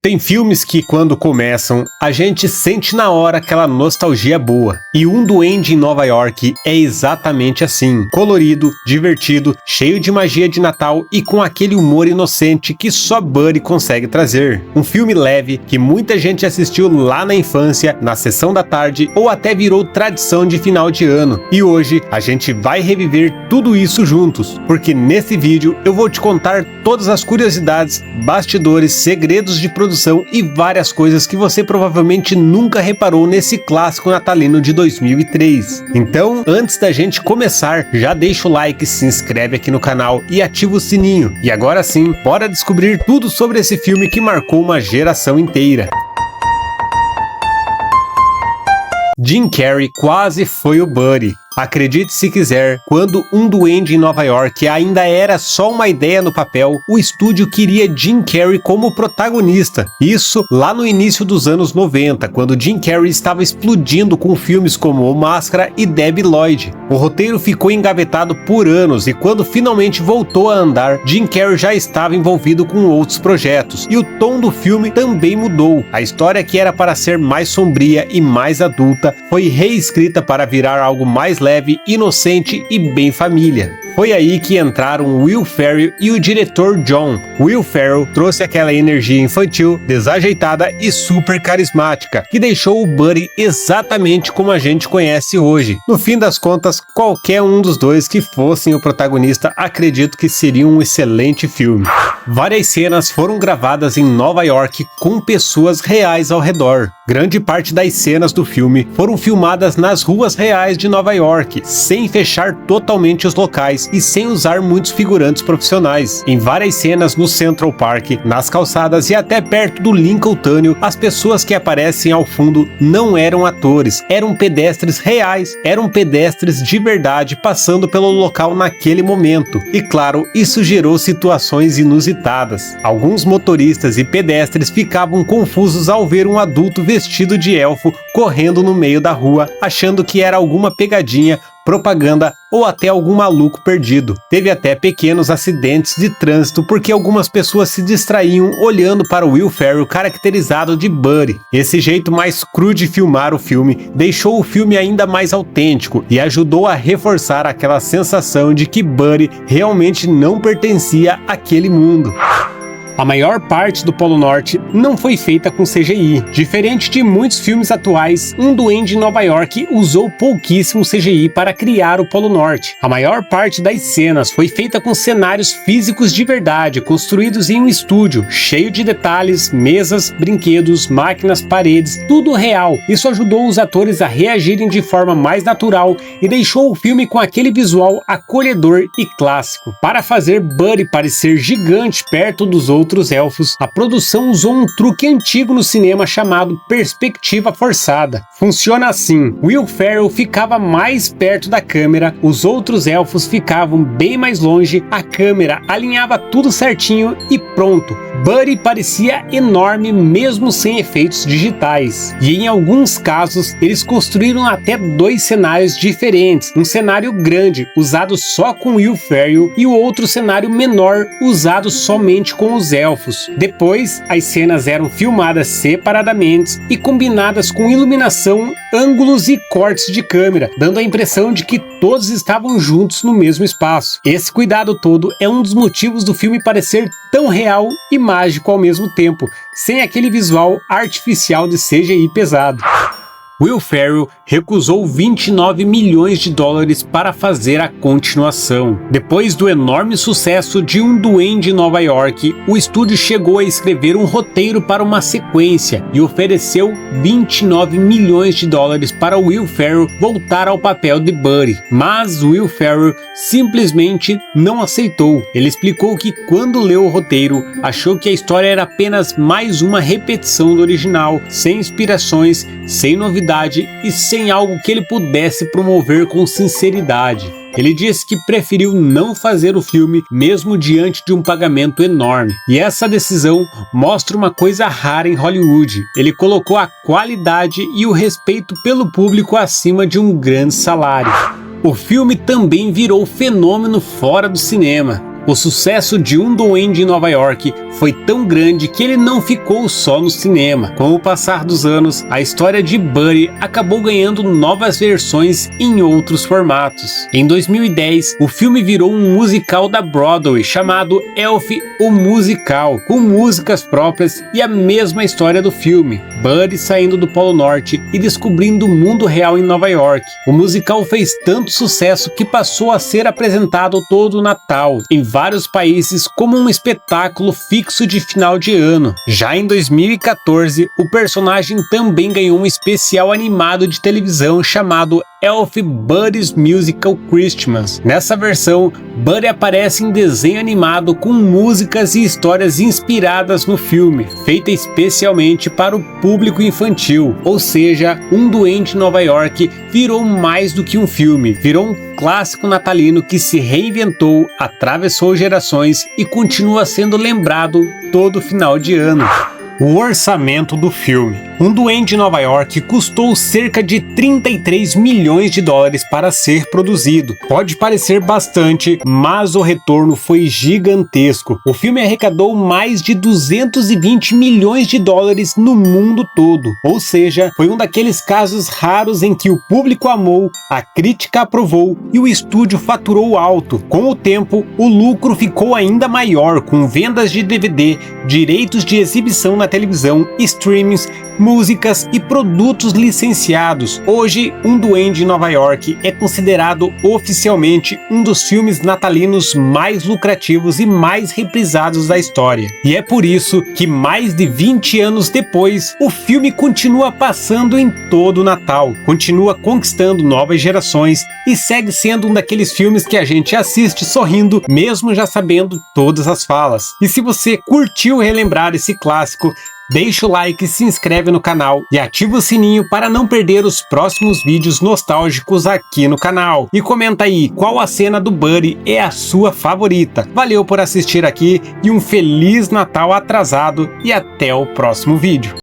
Tem filmes que, quando começam, a gente sente na hora aquela nostalgia boa. E Um Duende em Nova York é exatamente assim. Colorido, divertido, cheio de magia de Natal e com aquele humor inocente que só Buddy consegue trazer. Um filme leve que muita gente assistiu lá na infância, na sessão da tarde ou até virou tradição de final de ano. E hoje a gente vai reviver tudo isso juntos, porque nesse vídeo eu vou te contar todas as curiosidades, bastidores, segredos de produção e várias coisas que você provavelmente nunca reparou nesse clássico natalino de 2003. Então, antes da gente começar, já deixa o like, se inscreve aqui no canal e ativa o sininho. E agora sim, bora descobrir tudo sobre esse filme que marcou uma geração inteira. Jim Carrey quase foi o Buddy. Acredite se quiser, quando Um Duende em Nova York ainda era só uma ideia no papel, o estúdio queria Jim Carrey como protagonista. Isso lá no início dos anos 90, quando Jim Carrey estava explodindo com filmes como O Máscara e Debi Lloyd. O roteiro ficou engavetado por anos e quando finalmente voltou a andar, Jim Carrey já estava envolvido com outros projetos e o tom do filme também mudou. A história, que era para ser mais sombria e mais adulta, foi reescrita para virar algo mais leve, inocente e bem família. Foi aí que entraram Will Ferrell e o diretor John. Will Ferrell trouxe aquela energia infantil, desajeitada e super carismática, que deixou o Buddy exatamente como a gente conhece hoje. No fim das contas, qualquer um dos dois que fossem o protagonista, acredito que seria um excelente filme. Várias cenas foram gravadas em Nova York com pessoas reais ao redor. Grande parte das cenas do filme foram filmadas nas ruas reais de Nova York, sem fechar totalmente os locais e sem usar muitos figurantes profissionais. Em várias cenas no Central Park, nas calçadas e até perto do Lincoln Tunnel, as pessoas que aparecem ao fundo não eram atores, eram pedestres reais, eram pedestres de verdade passando pelo local naquele momento. E claro, isso gerou situações inusitadas. Alguns motoristas e pedestres ficavam confusos ao ver um adulto vestido de elfo correndo no meio da rua, achando que era alguma pegadinha, propaganda ou até algum maluco perdido. Teve até pequenos acidentes de trânsito porque algumas pessoas se distraíam olhando para o Will Ferrell caracterizado de Buddy. Esse jeito mais cru de filmar o filme deixou o filme ainda mais autêntico e ajudou a reforçar aquela sensação de que Buddy realmente não pertencia àquele mundo. A maior parte do Polo Norte não foi feita com CGI. Diferente de muitos filmes atuais, Um Duende em Nova York usou pouquíssimo CGI para criar o Polo Norte. A maior parte das cenas foi feita com cenários físicos de verdade, construídos em um estúdio, cheio de detalhes, mesas, brinquedos, máquinas, paredes, tudo real. Isso ajudou os atores a reagirem de forma mais natural e deixou o filme com aquele visual acolhedor e clássico. Para fazer Buddy parecer gigante perto dos outros elfos, a produção usou um truque antigo no cinema chamado perspectiva forçada. Funciona assim: Will Ferrell ficava mais perto da câmera, os outros elfos ficavam bem mais longe, a câmera alinhava tudo certinho e pronto. Buddy parecia enorme mesmo sem efeitos digitais. E em alguns casos, eles construíram até dois cenários diferentes. Um cenário grande, usado só com Will Ferrell, e o outro cenário menor, usado somente com os elfos. Depois, as cenas eram filmadas separadamente e combinadas com iluminação, ângulos e cortes de câmera, dando a impressão de que todos estavam juntos no mesmo espaço. Esse cuidado todo é um dos motivos do filme parecer tão real e mágico ao mesmo tempo, sem aquele visual artificial de CGI pesado. Will Ferrell recusou 29 milhões de dólares para fazer a continuação. Depois do enorme sucesso de Um Duende em Nova York, o estúdio chegou a escrever um roteiro para uma sequência e ofereceu 29 milhões de dólares para Will Ferrell voltar ao papel de Buddy. Mas Will Ferrell simplesmente não aceitou. Ele explicou que quando leu o roteiro, achou que a história era apenas mais uma repetição do original, sem inspirações, sem novidades e sem algo que ele pudesse promover com sinceridade. Ele disse que preferiu não fazer o filme mesmo diante de um pagamento enorme. E essa decisão mostra uma coisa rara em Hollywood. Ele colocou a qualidade e o respeito pelo público acima de um grande salário. O filme também virou fenômeno fora do cinema. O sucesso de Um Duende em Nova York foi tão grande que ele não ficou só no cinema. Com o passar dos anos, a história de Buddy acabou ganhando novas versões em outros formatos. Em 2010, o filme virou um musical da Broadway chamado Elf, o Musical, com músicas próprias e a mesma história do filme, Buddy saindo do Polo Norte e descobrindo o mundo real em Nova York. O musical fez tanto sucesso que passou a ser apresentado todo Natal, em vários países, como um espetáculo fixo de final de ano. Já em 2014, o personagem também ganhou um especial animado de televisão chamado Elf Buddy's Musical Christmas. Nessa versão, Buddy aparece em desenho animado com músicas e histórias inspiradas no filme, feita especialmente para o público infantil. Ou seja, Um Duende em Nova York virou mais do que um filme, virou um clássico natalino que se reinventou, atravessou gerações e continua sendo lembrado todo final de ano. O orçamento do filme. Um Duende em Nova York custou cerca de 33 milhões de dólares para ser produzido. Pode parecer bastante, mas o retorno foi gigantesco. O filme arrecadou mais de 220 milhões de dólares no mundo todo. Ou seja, foi um daqueles casos raros em que o público amou, a crítica aprovou e o estúdio faturou alto. Com o tempo, o lucro ficou ainda maior, com vendas de DVD, direitos de exibição na televisão, streamings, músicas e produtos licenciados. Hoje, Um Duende em Nova York é considerado oficialmente um dos filmes natalinos mais lucrativos e mais reprisados da história. E é por isso que mais de 20 anos depois, o filme continua passando em todo o Natal, continua conquistando novas gerações e segue sendo um daqueles filmes que a gente assiste sorrindo, mesmo já sabendo todas as falas. E se você curtiu relembrar esse clássico, deixa o like, se inscreve no canal e ativa o sininho para não perder os próximos vídeos nostálgicos aqui no canal. E comenta aí qual a cena do Buddy é a sua favorita. Valeu por assistir aqui e um Feliz Natal atrasado e até o próximo vídeo.